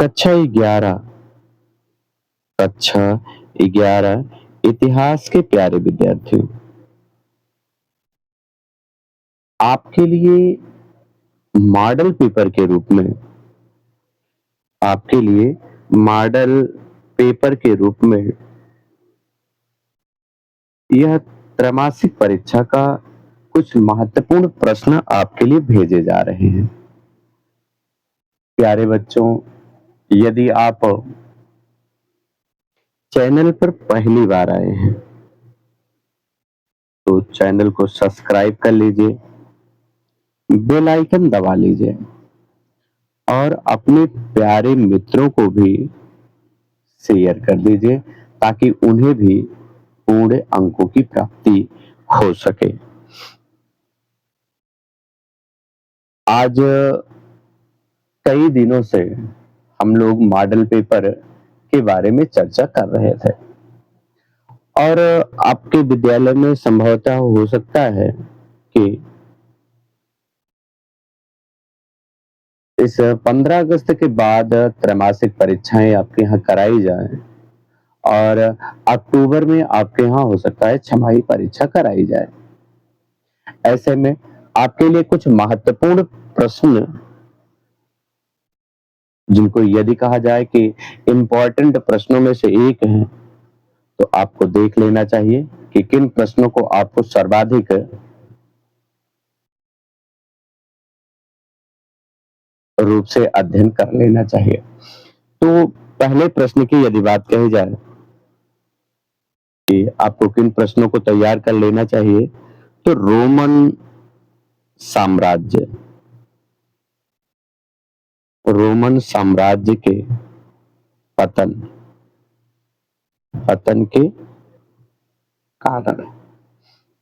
कक्षा 11 कक्षा 11 इतिहास के प्यारे विद्यार्थियों, आपके लिए मॉडल पेपर के रूप में आपके लिए मॉडल पेपर के रूप में यह त्रैमासिक परीक्षा का कुछ महत्वपूर्ण प्रश्न आपके लिए भेजे जा रहे हैं। प्यारे बच्चों, यदि आप चैनल पर पहली बार आए हैं तो चैनल को सब्सक्राइब कर लीजिए, बेल आइकन दबा लीजिए और अपने प्यारे मित्रों को भी शेयर कर दीजिए ताकि उन्हें भी पूर्ण अंकों की प्राप्ति हो सके। आज कई दिनों से हम लोग मॉडल पेपर के बारे में चर्चा कर रहे थे और आपके विद्यालय में संभवतः हो सकता है कि इस 15 अगस्त के बाद त्रैमासिक परीक्षाएं आपके यहाँ कराई जाए और अक्टूबर में आपके यहाँ हो सकता है छमाही परीक्षा कराई जाए। ऐसे में आपके लिए कुछ महत्वपूर्ण प्रश्न, जिनको यदि कहा जाए कि इम्पोर्टेंट प्रश्नों में से एक है, तो आपको देख लेना चाहिए कि किन प्रश्नों को आपको सर्वाधिक रूप से अध्ययन कर लेना चाहिए। तो पहले प्रश्न की यदि बात कही जाए कि आपको किन प्रश्नों को तैयार कर लेना चाहिए, तो साम्राज्य रोमन साम्राज्य के पतन पतन के कारण,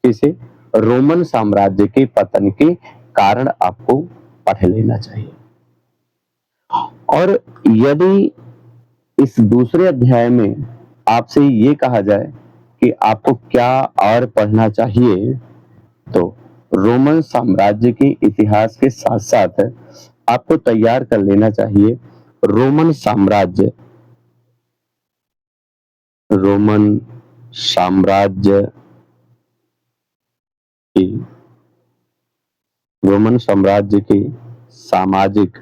इसे रोमन साम्राज्य के पतन के कारण आपको पढ़ लेना चाहिए। और यदि इस दूसरे अध्याय में आपसे ये कहा जाए कि आपको क्या और पढ़ना चाहिए, तो रोमन साम्राज्य के इतिहास के साथ साथ आपको तैयार कर लेना चाहिए रोमन साम्राज्य की रोमन साम्राज्य की सामाजिक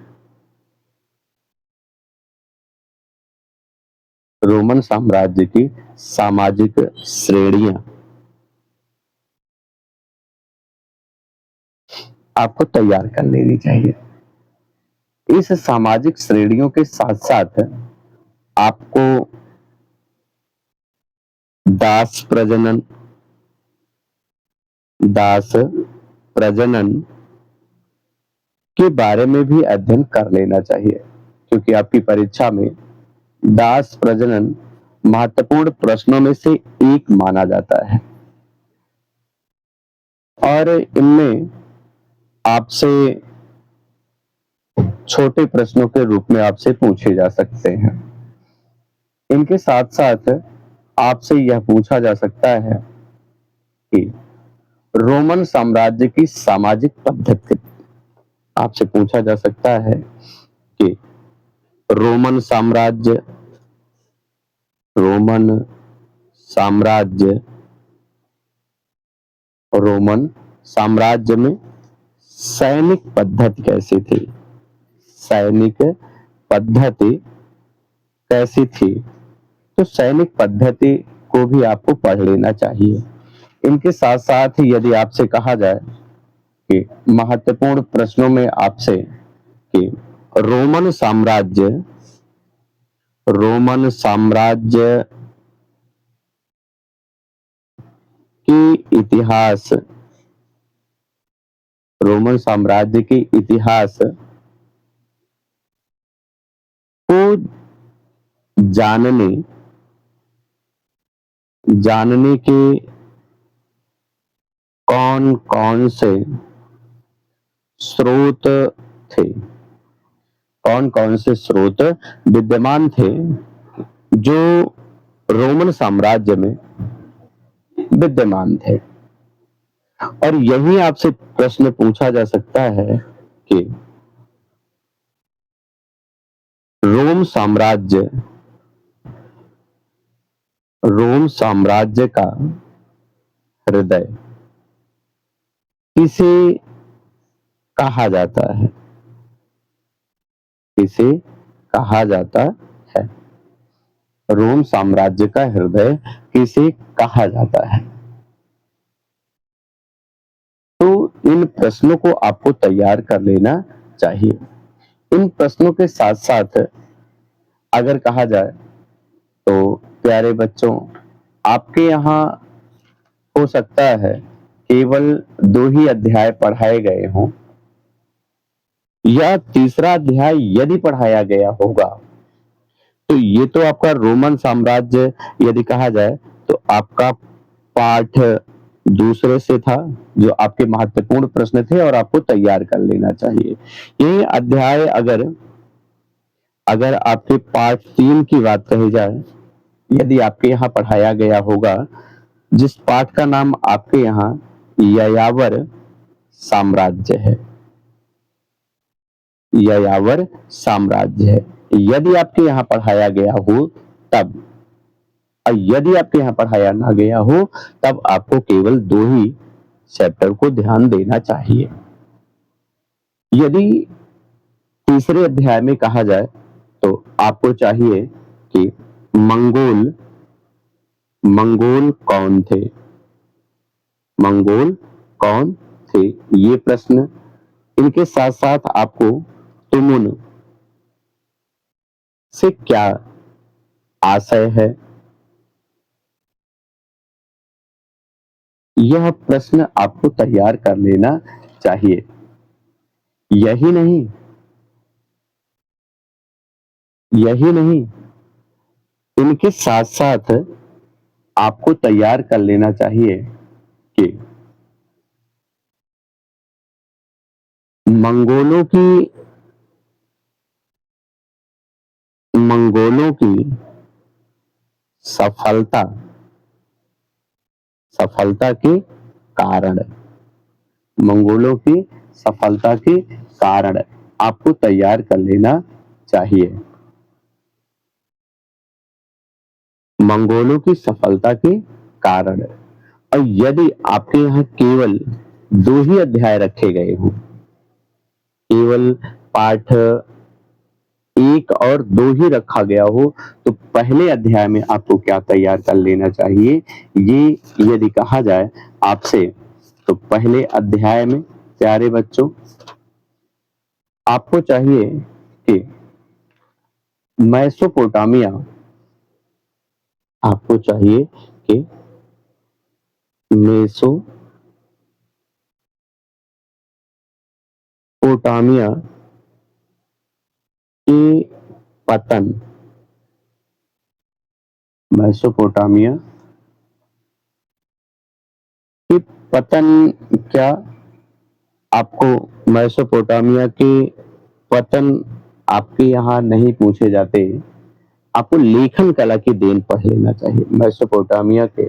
रोमन साम्राज्य की सामाजिक श्रेणियां आपको तैयार कर लेनी चाहिए। इस सामाजिक श्रेणियों के साथ साथ आपको दास प्रजनन के बारे में भी अध्ययन कर लेना चाहिए, क्योंकि आपकी परीक्षा में दास प्रजनन महत्वपूर्ण प्रश्नों में से एक माना जाता है और इनमें आपसे छोटे प्रश्नों के रूप में आपसे पूछे जा सकते हैं। इनके साथ साथ आपसे यह पूछा जा सकता है कि रोमन साम्राज्य की सामाजिक पद्धति, आपसे पूछा जा सकता है कि रोमन साम्राज्य में सैनिक पद्धति कैसी थी, तो सैनिक पद्धति को भी आपको पढ़ लेना चाहिए। इनके साथ साथ यदि आपसे कहा जाए कि महत्वपूर्ण प्रश्नों में आपसे कि रोमन साम्राज्य के इतिहास को जानने के कौन कौन से स्रोत विद्यमान थे जो रोमन साम्राज्य में विद्यमान थे। और यही आपसे प्रश्न पूछा जा सकता है कि रोम साम्राज्य रोम साम्राज्य का हृदय किसे कहा जाता है? किसे कहा जाता है? रोम साम्राज्य का हृदय किसे कहा जाता है? तो इन प्रश्नों को आपको तैयार कर लेना चाहिए। इन प्रश्नों के साथ साथ अगर कहा जाए तो प्यारे बच्चों, आपके यहाँ हो सकता है केवल 2 ही अध्याय पढ़ाए गए हों, या तीसरा अध्याय यदि पढ़ाया गया होगा, तो ये तो आपका रोमन साम्राज्य यदि कहा जाए तो आपका पाठ दूसरे से था, जो आपके महत्वपूर्ण प्रश्न थे और आपको तैयार कर लेना चाहिए। ये अध्याय अगर अगर आपके पाठ 3 की बात कही जाए, यदि आपके यहाँ पढ़ाया गया होगा, जिस पाठ का नाम आपके यहाँ यायावर साम्राज्य है, यायावर साम्राज्य है, यदि आपके यहाँ पढ़ाया गया हो तब, और यदि आपके यहाँ पढ़ाया ना गया हो तब आपको केवल 2 ही चैप्टर को ध्यान देना चाहिए। यदि तीसरे अध्याय में कहा जाए तो आपको चाहिए कि मंगोल मंगोल कौन थे? मंगोल कौन थे? ये प्रश्न, इनके साथ साथ आपको तुमुन से क्या आशय है, यह प्रश्न आपको तैयार कर लेना चाहिए। यही नहीं, इनके साथ साथ आपको तैयार कर लेना चाहिए कि मंगोलों की मंगोलों की सफलता सफलता के कारण, मंगोलों की सफलता के कारण आपको तैयार कर लेना चाहिए। मंगोलों की सफलता के कारण, और यदि आपके यहाँ केवल 2 ही अध्याय रखे गए हों, केवल पाठ 1 और 2 ही रखा गया हो, तो पहले अध्याय में आपको क्या तैयार कर लेना चाहिए, ये यदि कहा जाए आपसे, तो पहले अध्याय में प्यारे बच्चों आपको चाहिए कि मेसोपोटामिया, आपको चाहिए कि मेसोपोटामिया के पतन, मेसोपोटामिया के पतन, क्या आपको मेसोपोटामिया के पतन आपके यहाँ नहीं पूछे जाते, आपको लेखन कला की देन पढ़ लेना चाहिए। मेसोपोटामिया के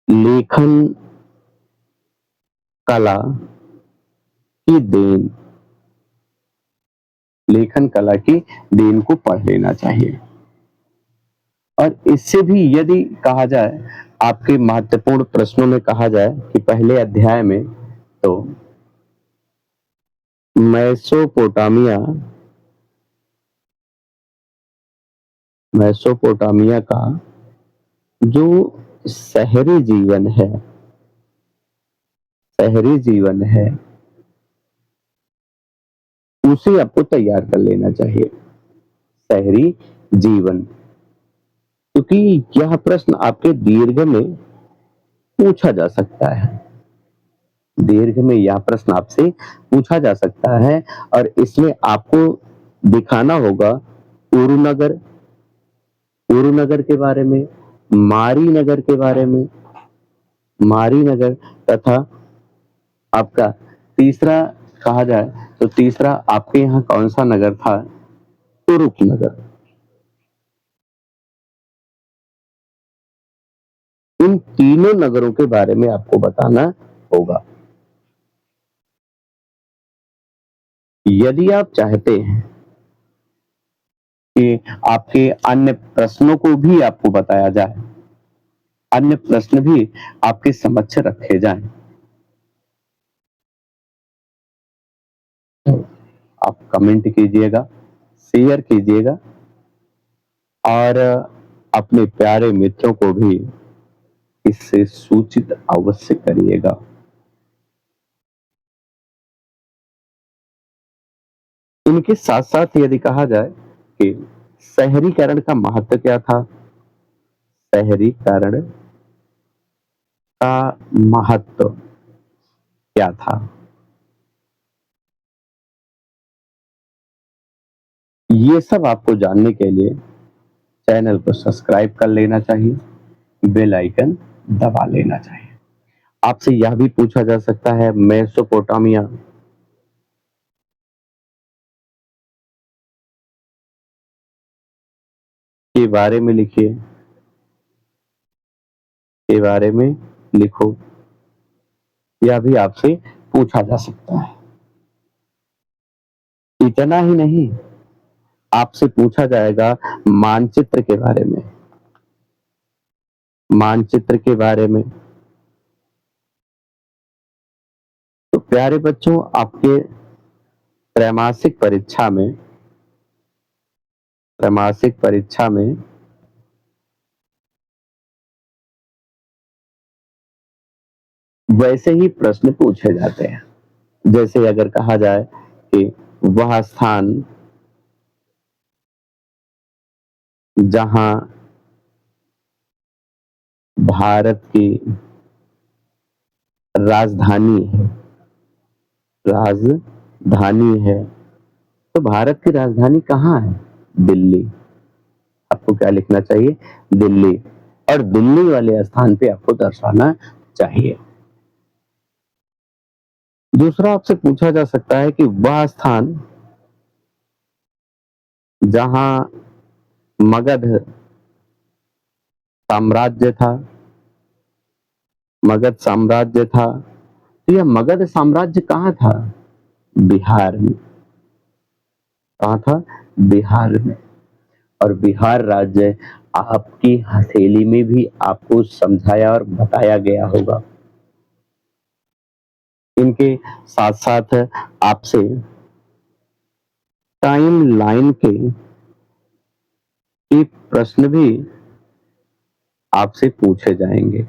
लेखन कला की देन, लेखन कला की देन को पढ़ लेना चाहिए। और इससे भी यदि कहा जाए, आपके महत्वपूर्ण प्रश्नों में कहा जाए कि पहले अध्याय में, तो मेसोपोटामिया मेसोपोटामिया का जो शहरी जीवन है, शहरी जीवन है, उसे आपको तैयार कर लेना चाहिए। शहरी जीवन, क्योंकि यह प्रश्न आपके दीर्घ में पूछा जा सकता है, दीर्घ में यह प्रश्न आपसे पूछा जा सकता है, और इसमें आपको दिखाना होगा उरुनगर, उरुनगर के बारे में, मारी नगर के बारे में, मारी नगर, तथा आपका तीसरा कहा जाए तो तीसरा आपके यहाँ कौन सा नगर था? तुरुप नगर। इन तीनों नगरों के बारे में आपको बताना होगा। यदि आप चाहते हैं कि आपके अन्य प्रश्नों को भी आपको बताया जाए, अन्य प्रश्न भी आपके समक्ष रखे जाएं, तो आप कमेंट कीजिएगा, शेयर कीजिएगा और अपने प्यारे मित्रों को भी इससे सूचित अवश्य करिएगा। इनके साथ साथ यदि कहा जाए कि शहरीकरण का महत्व क्या था, शहरीकरण का महत्व क्या था, ये सब आपको जानने के लिए चैनल को सब्सक्राइब कर लेना चाहिए, बेल आइकन दबा लेना चाहिए। आपसे यह भी पूछा जा सकता है मेसोपोटामिया के बारे में लिखिए, के बारे में लिखो, यह भी आपसे पूछा जा सकता है। इतना ही नहीं, आपसे पूछा जाएगा मानचित्र के बारे में, मानचित्र के बारे में। तो प्यारे बच्चों, आपके त्रैमासिक परीक्षा में, त्रैमासिक परीक्षा में वैसे ही प्रश्न पूछे जाते हैं। जैसे अगर कहा जाए कि वह स्थान जहां भारत की राजधानी है, राजधानी है, तो भारत की राजधानी कहाँ है? दिल्ली। आपको क्या लिखना चाहिए? दिल्ली। और दिल्ली वाले स्थान पे आपको दर्शाना चाहिए। दूसरा आपसे पूछा जा सकता है कि वह स्थान जहां मगध साम्राज्य था, मगध साम्राज्य था, तो यह मगध साम्राज्य कहाँ था? बिहार में। कहाँ था? बिहार में। और बिहार राज्य आपकी हथेली में भी आपको समझाया और बताया गया होगा। इनके साथ साथ आपसे टाइम लाइन के प्रश्न भी आपसे पूछे जाएंगे।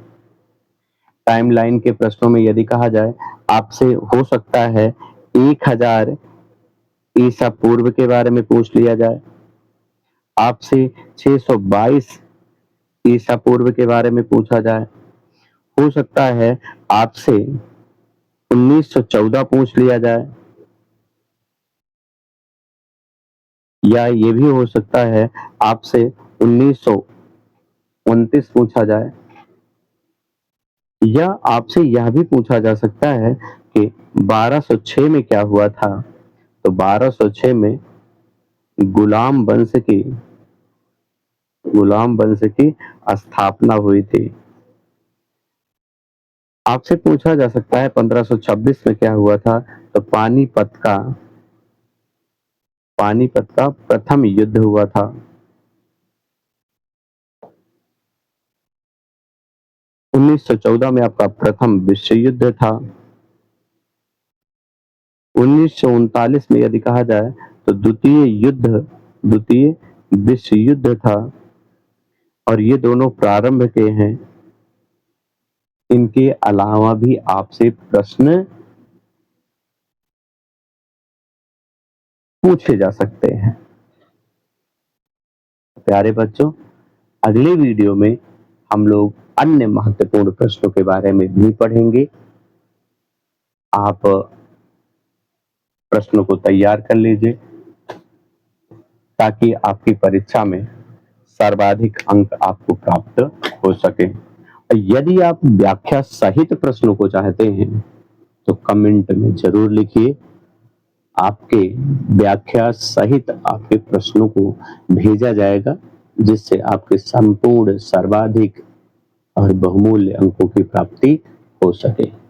टाइमलाइन के प्रश्नों में यदि कहा जाए, आपसे हो सकता है 1000 ईसा पूर्व के बारे में पूछ लिया जाए, आपसे 622 ईसा पूर्व के बारे में पूछा जाए, हो सकता है आपसे 1914 पूछ लिया जाए, या ये भी हो सकता है आपसे 1929 पूछा जाए, या आपसे यह भी पूछा जा सकता है कि 1206 में क्या हुआ था। तो 1206 में गुलाम वंश की स्थापना हुई थी। आपसे पूछा जा सकता है 1526 में क्या हुआ था। तो पानीपत का प्रथम युद्ध हुआ था। 1914 में आपका प्रथम विश्व युद्ध था। 1939 में यदि कहा जाए तो द्वितीय विश्व युद्ध था, और ये दोनों प्रारंभ के हैं। इनके अलावा भी आपसे प्रश्न पूछे जा सकते हैं। प्यारे बच्चों, अगले वीडियो में हम लोग अन्य महत्वपूर्ण प्रश्नों के बारे में भी पढ़ेंगे। आप प्रश्नों को तैयार कर लीजिए ताकि आपकी परीक्षा में सर्वाधिक अंक आपको प्राप्त हो सके। यदि आप व्याख्या सहित प्रश्नों को चाहते हैं तो कमेंट में जरूर लिखिए। आपके व्याख्या सहित आपके प्रश्नों को भेजा जाएगा, जिससे आपके संपूर्ण सर्वाधिक और बहुमूल्य अंकों की प्राप्ति हो सके।